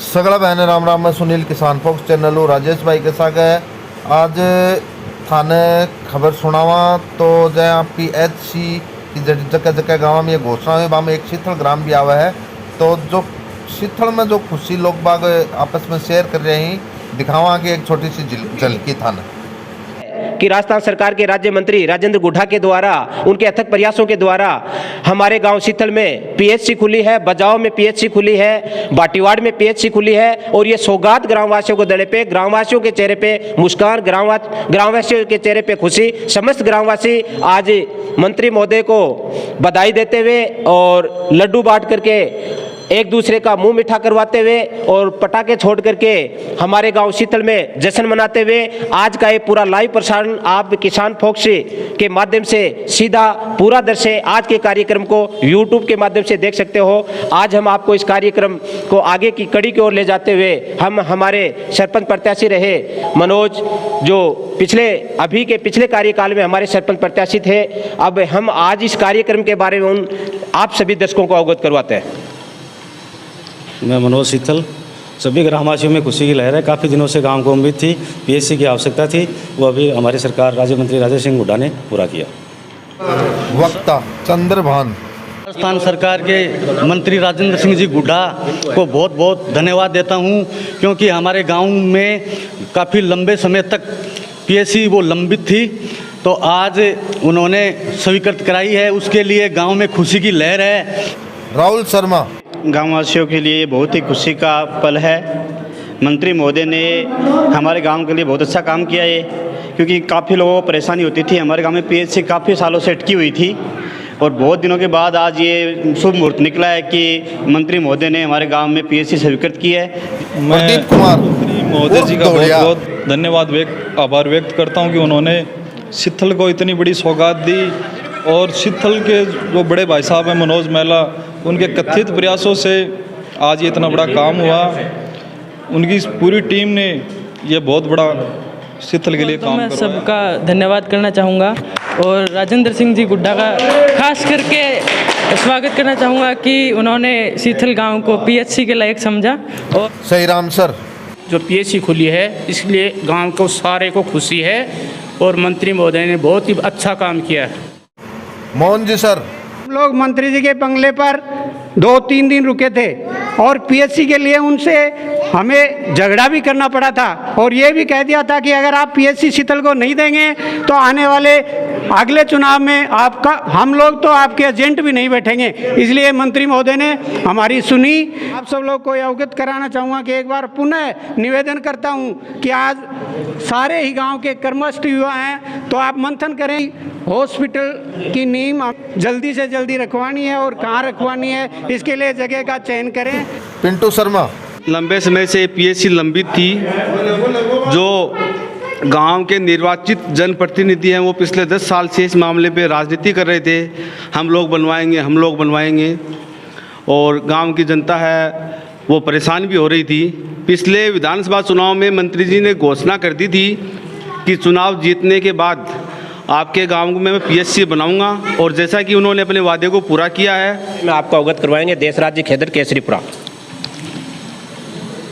सगला बहने राम राम। मैं सुनील किसान फोक्स चैनल हूँ राजेश भाई के साथ है। आज थाने खबर सुनावा तो जहाँ PHC की जगह जगह गाँव में ये घोषणा हुई, वहाँ में एक शीतल ग्राम भी आवा है। तो जो शीतल में जो खुशी लोग बाग आपस में शेयर कर रहे हैं, दिखावा की एक छोटी सी झलकी थाना कि राजस्थान सरकार के राज्य मंत्री राजेंद्र गुढ़ा के द्वारा, उनके अथक प्रयासों के द्वारा हमारे गांव शीतल में PHC खुली है, बजाओ में PHC खुली है, बाटीवाड़ में PHC खुली है। और ये सौगात ग्रामवासियों को देने पे, ग्रामवासियों के चेहरे पे मुस्कान, ग्रामवासियों के चेहरे पे खुशी। समस्त ग्रामवासी आज मंत्री महोदय को बधाई देते हुए और लड्डू बांट करके एक दूसरे का मुंह मीठा करवाते हुए और पटाखे छोड़ करके हमारे गांव शीतल में जश्न मनाते हुए आज का ये पूरा लाइव प्रसारण आप किसान फोक्स के माध्यम से सीधा पूरा दर्शे आज के कार्यक्रम को YouTube के माध्यम से देख सकते हो। आज हम आपको इस कार्यक्रम को आगे की कड़ी की ओर ले जाते हुए हम हमारे सरपंच प्रत्याशी रहे मनोज, जो अभी के पिछले कार्यकाल में हमारे सरपंच प्रत्याशी थे, अब हम आज इस कार्यक्रम के बारे में आप सभी दर्शकों को अवगत करवाते हैं। मैं मनोज शीतल। सभी ग्रामवासियों में खुशी की लहर है। काफ़ी दिनों से गांव को उम्मीद थी, PHC की आवश्यकता थी, वो अभी हमारी सरकार राज्य मंत्री राजेश सिंह गुढ़ा ने पूरा किया। वक्ता चंद्रभान। राजस्थान सरकार के मंत्री राजेंद्र सिंह जी गुढ़ा को बहुत बहुत धन्यवाद देता हूं, क्योंकि हमारे गांव में काफ़ी लंबे समय तक PHC वो लंबित थी, तो आज उन्होंने स्वीकृत कराई है। उसके लिए गाँव में खुशी की लहर है। राहुल शर्मा। गांववासियों के लिए बहुत ही खुशी का पल है। मंत्री महोदय ने हमारे गांव के लिए बहुत अच्छा काम किया है, क्योंकि काफ़ी लोगों को परेशानी होती थी। हमारे गांव में PHC काफ़ी सालों से अटकी हुई थी और बहुत दिनों के बाद आज ये शुभ मुहूर्त निकला है कि मंत्री महोदय ने हमारे गांव में PHC स्वीकृत की है। मैं मंत्री महोदय जी का बहुत बहुत धन्यवाद आभार व्यक्त करता हूँ कि उन्होंने शीतल को इतनी बड़ी सौगात दी। और शीतल के जो बड़े भाई साहब हैं मनोज मेहला, उनके कथित प्रयासों से आज ये इतना बड़ा काम हुआ। उनकी पूरी टीम ने ये बहुत बड़ा शीतल के लिए काम मैं सबका धन्यवाद करना चाहूँगा और राजेंद्र सिंह जी गुड्डा का खास करके स्वागत करना चाहूँगा कि उन्होंने शीतल गांव को PHC के लायक समझा। और सही राम सर। जो PHC खुली है इसलिए गांव को सारे को खुशी है और मंत्री महोदय ने बहुत ही अच्छा काम किया है। मोहन जी सर। हम लोग मंत्री जी के बंगले पर 2-3 दिन रुके थे और PHC के लिए उनसे हमें झगड़ा भी करना पड़ा था और ये भी कह दिया था कि अगर आप PHC शीतल को नहीं देंगे तो आने वाले अगले चुनाव में हम लोग तो आपके एजेंट भी नहीं बैठेंगे। इसलिए मंत्री महोदय ने हमारी सुनी। आप सब लोग को अवगत कराना चाहूँगा कि एक बार पुनः निवेदन करता हूँ कि आज सारे ही गाँव के कर्मठ युवा हैं, तो आप मंथन करें। हॉस्पिटल की नींव जल्दी से जल्दी रखवानी है और कहाँ रखवानी है, इसके लिए जगह का चयन करें। पिंटू शर्मा। लंबे समय से PHC लंबित थी। जो गांव के निर्वाचित जनप्रतिनिधि हैं वो पिछले 10 साल से इस मामले पे राजनीति कर रहे थे, हम लोग बनवाएंगे। और गांव की जनता है वो परेशान भी हो रही थी। पिछले विधानसभा चुनाव में मंत्री जी ने घोषणा कर दी थी कि चुनाव जीतने के बाद आपके गांव में मैं PHC बनाऊंगा, और जैसा कि उन्होंने अपने वादे को पूरा किया है। मैं आपको अवगत करवाएंगे देश राज्य खेदर केसरीपुरा।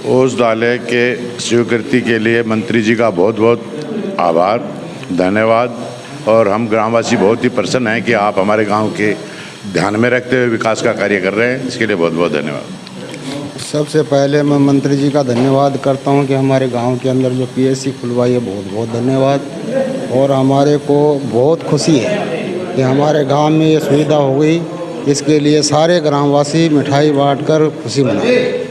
ओस डाले के स्वीकृति के लिए मंत्री जी का बहुत बहुत आभार, धन्यवाद। और हम ग्रामवासी बहुत ही प्रसन्न हैं कि आप हमारे गांव के ध्यान में रखते हुए विकास का कार्य कर रहे हैं, इसके लिए बहुत बहुत धन्यवाद। सबसे पहले मैं मंत्री जी का धन्यवाद करता हूं कि हमारे गांव के अंदर जो PHC खुलवाई है, बहुत बहुत धन्यवाद। और हमारे को बहुत खुशी है कि हमारे गांव में ये सुविधा हो गई। इसके लिए सारे ग्रामवासी मिठाई बांटकर खुशी मनाते हैं।